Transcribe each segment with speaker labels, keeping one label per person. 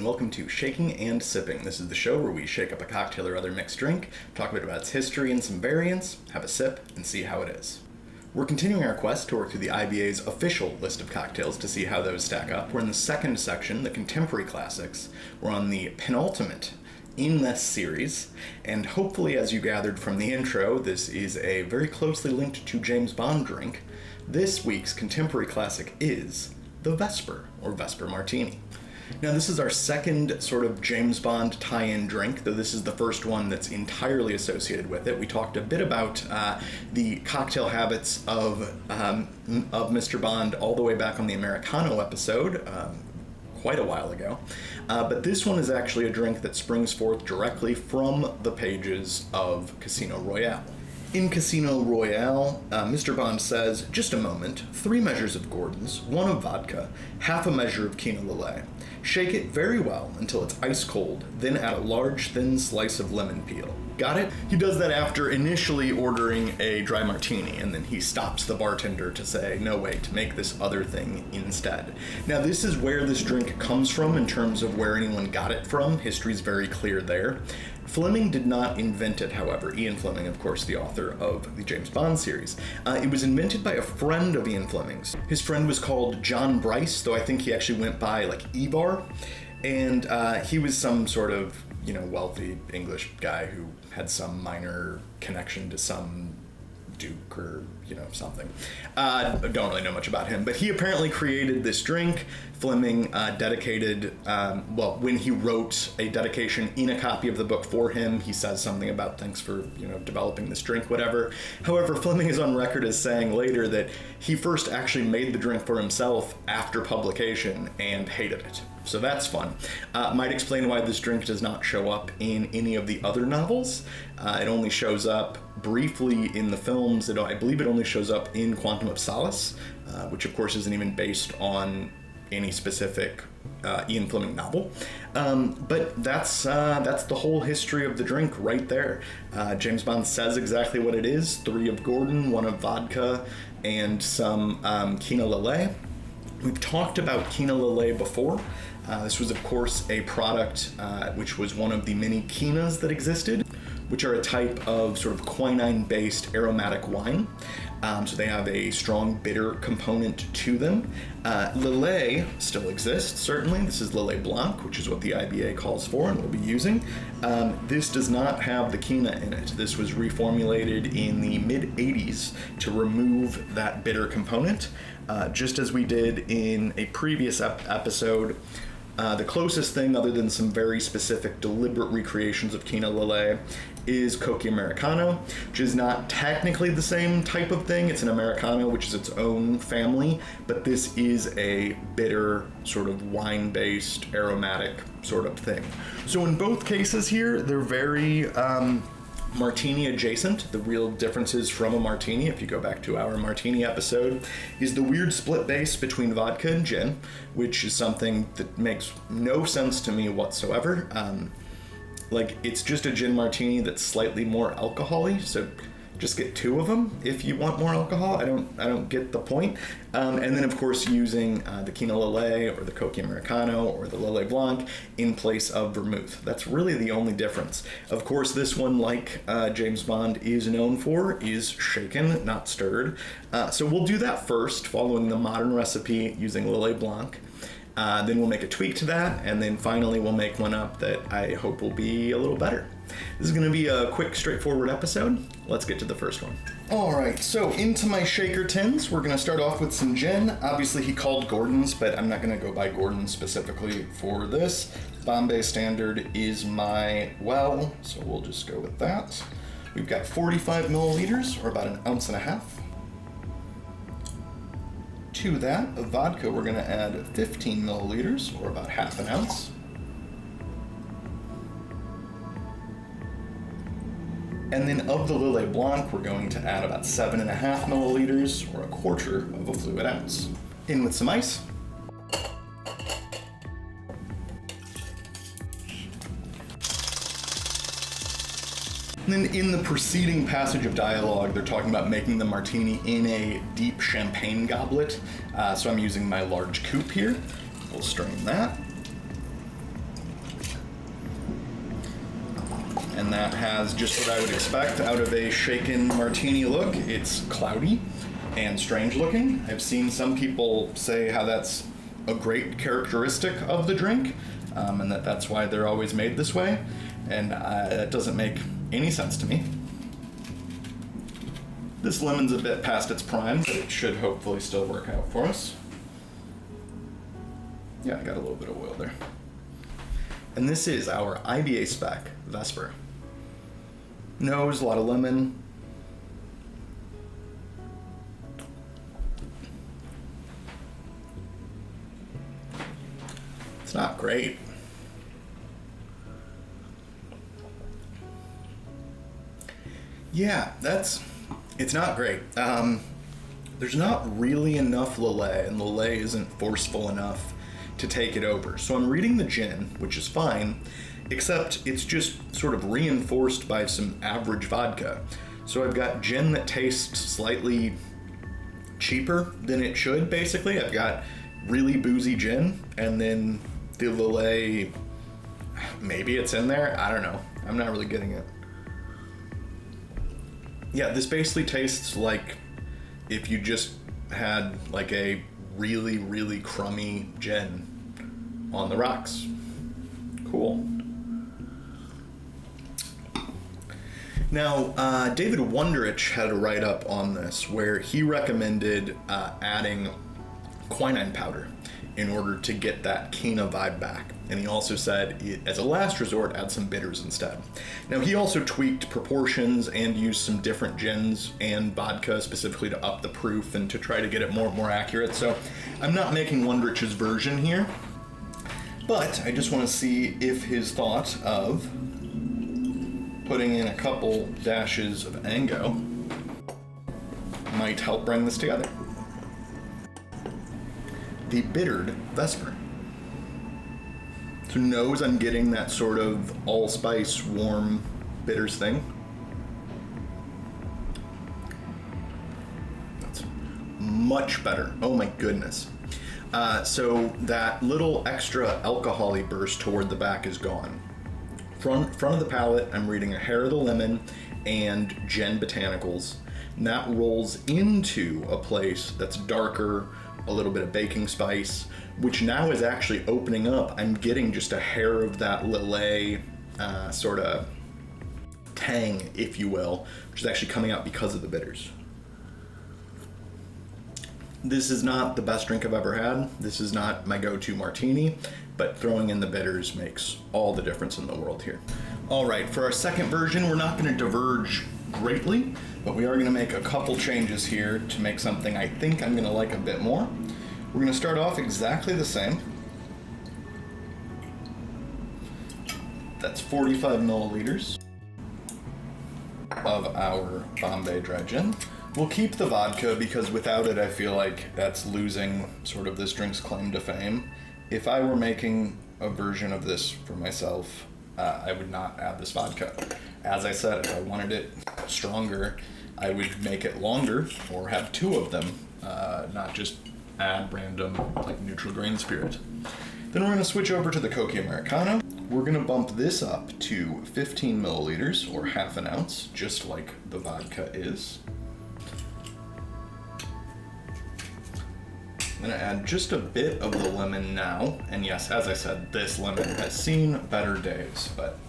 Speaker 1: and welcome to Shaking and Sipping. This is the show where we shake up a cocktail or other mixed drink, talk a bit about its history and some variants, have a sip, and see how it is. We're continuing our quest to work through the IBA's official list of cocktails to see how those stack up. We're in the second section, the contemporary classics. We're on the penultimate in this series, and hopefully, as you gathered from the intro, this is a very closely linked to James Bond drink. This week's contemporary classic is the Vesper, or Vesper Martini. Now, this is our second sort of James Bond tie-in drink, though this is the first one that's entirely associated with it. We talked a bit about the cocktail habits of Mr. Bond all the way back on the Americano episode, quite a while ago. But this one is actually a drink that springs forth directly from the pages of Casino Royale. In Casino Royale, Mr. Bond says, "Just a moment, 3 measures of Gordon's, 1 of vodka, half a measure of Quina Lillet. Shake it very well until it's ice cold, then add a large thin slice of lemon peel." Got it? He does that after initially ordering a dry martini, and then he stops the bartender to say, "No, wait, make this other thing instead." Now, this is where this drink comes from in terms of where anyone got it from. History's very clear there. Fleming did not invent it, however. Ian Fleming, of course, the author of the James Bond series. It was invented by a friend of Ian Fleming's. His friend was called John Bryce, though I think he actually went by, Ebar. And he was some sort of, wealthy English guy who had some minor connection to some duke or, something. Don't really know much about him, but he apparently created this drink. Fleming dedicated, when he wrote a dedication in a copy of the book for him, he says something about thanks for, developing this drink, whatever. However, Fleming is on record as saying later that he first actually made the drink for himself after publication and hated it. So that's fun. Might explain why this drink does not show up in any of the other novels. It only shows up briefly in the films. I believe it only shows up in Quantum of Solace, which of course isn't even based on any specific Ian Fleming novel. But that's the whole history of the drink right there. James Bond says exactly what it is: 3 of Gordon, 1 of vodka, and some Quina Lillet. We've talked about Quina Lillet before. This was, of course, a product which was one of the many quinas that existed, which are a type of sort of quinine-based aromatic wine. So they have a strong bitter component to them. Lillet still exists, certainly. This is Lillet Blanc, which is what the IBA calls for and we'll be using. This does not have the quina in it. This was reformulated in the mid-'80s to remove that bitter component, just as we did in a previous episode. The closest thing, other than some very specific deliberate recreations of Quina Lillet, is Cocchi Americano, which is not technically the same type of thing. It's an Americano, which is its own family, but this is a bitter, sort of wine-based, aromatic sort of thing. So in both cases here, they're very martini adjacent. The real differences from a martini, if you go back to our martini episode, is the weird split base between vodka and gin, which is something that makes no sense to me whatsoever. It's just a gin martini that's slightly more alcohol-y, so just get 2 of them if you want more alcohol. I don't get the point. And then, of course, using the Quina Lillet or the Cocchi Americano or the Lillet Blanc in place of vermouth. That's really the only difference. Of course, this one, like James Bond is known for, is shaken, not stirred. So we'll do that first, following the modern recipe using Lillet Blanc. Then we'll make a tweak to that, and then finally we'll make one up that I hope will be a little better. This is going to be a quick, straightforward episode. Let's get to the first one. Alright, so into my shaker tins. We're going to start off with some gin. Obviously he called Gordon's, but I'm not going to go by Gordon specifically for this. Bombay Standard is my so we'll just go with that. We've got 45 milliliters, or about 1.5 ounces. To that, of vodka, we're going to add 15 milliliters, or about 1/2 ounce. And then of the Lillet Blanc, we're going to add about 7.5 milliliters, or 1/4 of a fluid ounce. In with some ice. And then in the preceding passage of dialogue, they're talking about making the martini in a deep champagne goblet. So I'm using my large coupe here. We'll strain that. and that has just what I would expect out of a shaken martini look. It's cloudy and strange looking. I've seen some people say how that's a great characteristic of the drink, and that's why they're always made this way, and that doesn't make any sense to me. This lemon's a bit past its prime, but it should hopefully still work out for us. Yeah, I got a little bit of oil there. And this is our IBA spec Vesper. Nose, a lot of lemon. It's not great. Yeah, it's not great. There's not really enough Lillet, and Lillet isn't forceful enough to take it over. So I'm reading the gin, which is fine, except it's just sort of reinforced by some average vodka. So I've got gin that tastes slightly cheaper than it should, basically. I've got really boozy gin, and then the Lillet, maybe it's in there, I don't know. I'm not really getting it. Yeah, this basically tastes like if you just had like a really, really crummy gin on the rocks. Cool. Now, David Wondrich had a write-up on this where he recommended adding quinine powder in order to get that Kina vibe back. And he also said, as a last resort, add some bitters instead. Now, he also tweaked proportions and used some different gins and vodka specifically to up the proof and to try to get it more accurate. So I'm not making Wondrich's version here, but I just want to see if his thought of putting in a couple dashes of Ango might help bring this together. The bittered Vesper. So nose, I'm getting that sort of allspice, warm bitters thing. That's much better. Oh my goodness. So that little extra alcohol-y burst toward the back is gone. Front of the palate, I'm reading a hair of the lemon and gin botanicals. And that rolls into a place that's darker, a little bit of baking spice, which now is actually opening up. I'm getting just a hair of that Lillet sort of tang, if you will, which is actually coming out because of the bitters. This is not the best drink I've ever had. This is not my go-to martini, but throwing in the bitters makes all the difference in the world here. All right, for our second version, we're not going to diverge greatly, but we are going to make a couple changes here to make something I think I'm going to like a bit more. We're going to start off exactly the same. That's 45 milliliters of our Bombay dry gin. We'll keep the vodka because without it I feel like that's losing sort of this drink's claim to fame. If I were making a version of this for myself, I would not add this vodka. As I said, if I wanted it stronger, I would make it longer or have two of them, not just add random like neutral grain spirit. Then we're going to switch over to the Cocchi Americano. We're going to bump this up to 15 milliliters or half an ounce, just like the vodka is. I'm going to add just a bit of the lemon now, and yes, as I said, this lemon has seen better days, but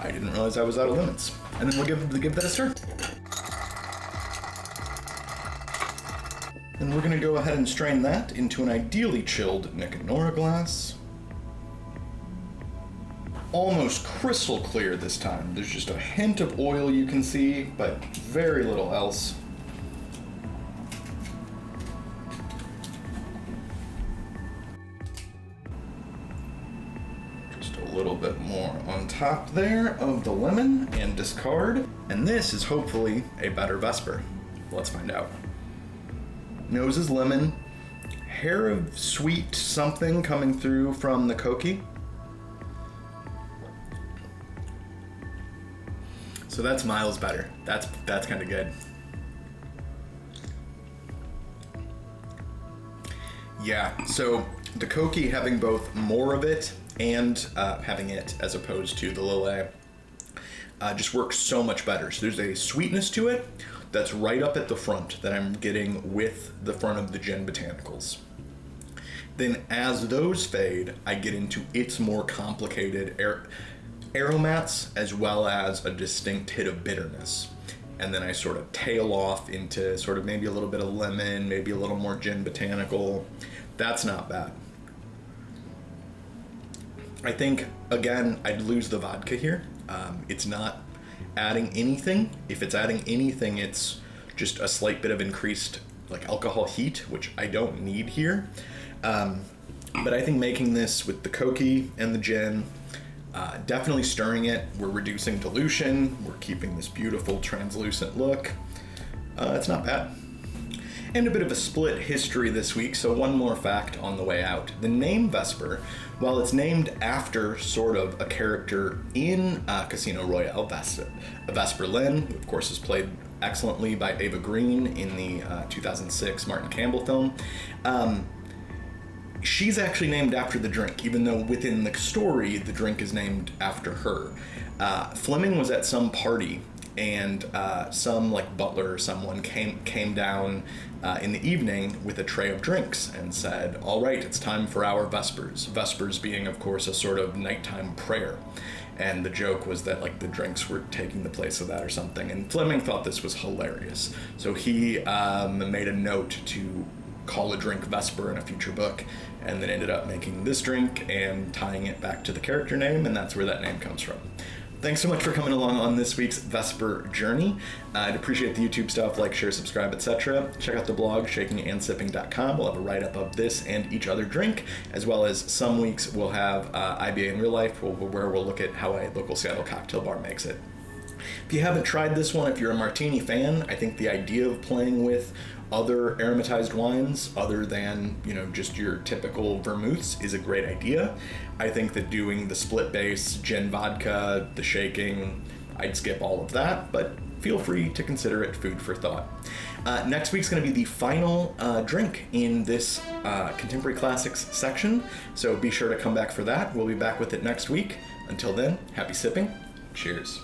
Speaker 1: I didn't realize I was out of lemons. And then we'll give that a stir. Then we're going to go ahead and strain that into an ideally chilled Nick and Nora glass. Almost crystal clear this time. There's just a hint of oil you can see, but very little else. A little bit more on top there of the lemon and discard. And this is hopefully a better Vesper. Let's find out. Nose is lemon, hair of sweet something coming through from the Cocchi. So that's miles better. That's kind of good. Yeah, so the Cocchi having both more of it and having it as opposed to the Lillet. just works so much better. So there's a sweetness to it that's right up at the front that I'm getting with the front of the gin botanicals. Then as those fade, I get into its more complicated aromats as well as a distinct hit of bitterness. And then I sort of tail off into sort of maybe a little bit of lemon, maybe a little more gin botanical. That's not bad. I think, again, I'd lose the vodka here. It's not adding anything. If it's adding anything, it's just a slight bit of increased like alcohol heat, which I don't need here. But I think making this with the Cocchi and the gin, definitely stirring it, we're reducing dilution, we're keeping this beautiful translucent look. It's not bad. And a bit of a split history this week, so one more fact on the way out. The name Vesper, while it's named after sort of a character in Casino Royale, Vesper Lynn, who of course is played excellently by Ava Green in the 2006 Martin Campbell film, she's actually named after the drink, even though within the story, the drink is named after her. Fleming was at some party, and some like butler or someone came down in the evening with a tray of drinks and said, "All right, it's time for our Vespers." Vespers being, of course, a sort of nighttime prayer. And the joke was that like the drinks were taking the place of that or something. And Fleming thought this was hilarious. So he made a note to call a drink Vesper in a future book, and then ended up making this drink and tying it back to the character name, and that's where that name comes from. Thanks so much for coming along on this week's Vesper journey. I'd appreciate the YouTube stuff, like, share, subscribe, etc. Check out the blog, shakingandsipping.com. We'll have a write-up of this and each other drink, as well as some weeks we'll have IBA in real life, where we'll look at how a local Seattle cocktail bar makes it. If you haven't tried this one, if you're a martini fan, I think the idea of playing with other aromatized wines other than, just your typical vermouths is a great idea. I think that doing the split base, gin vodka, the shaking, I'd skip all of that, but feel free to consider it food for thought. Next week's going to be the final drink in this Contemporary Classics section, so be sure to come back for that. We'll be back with it next week. Until then, happy sipping. Cheers.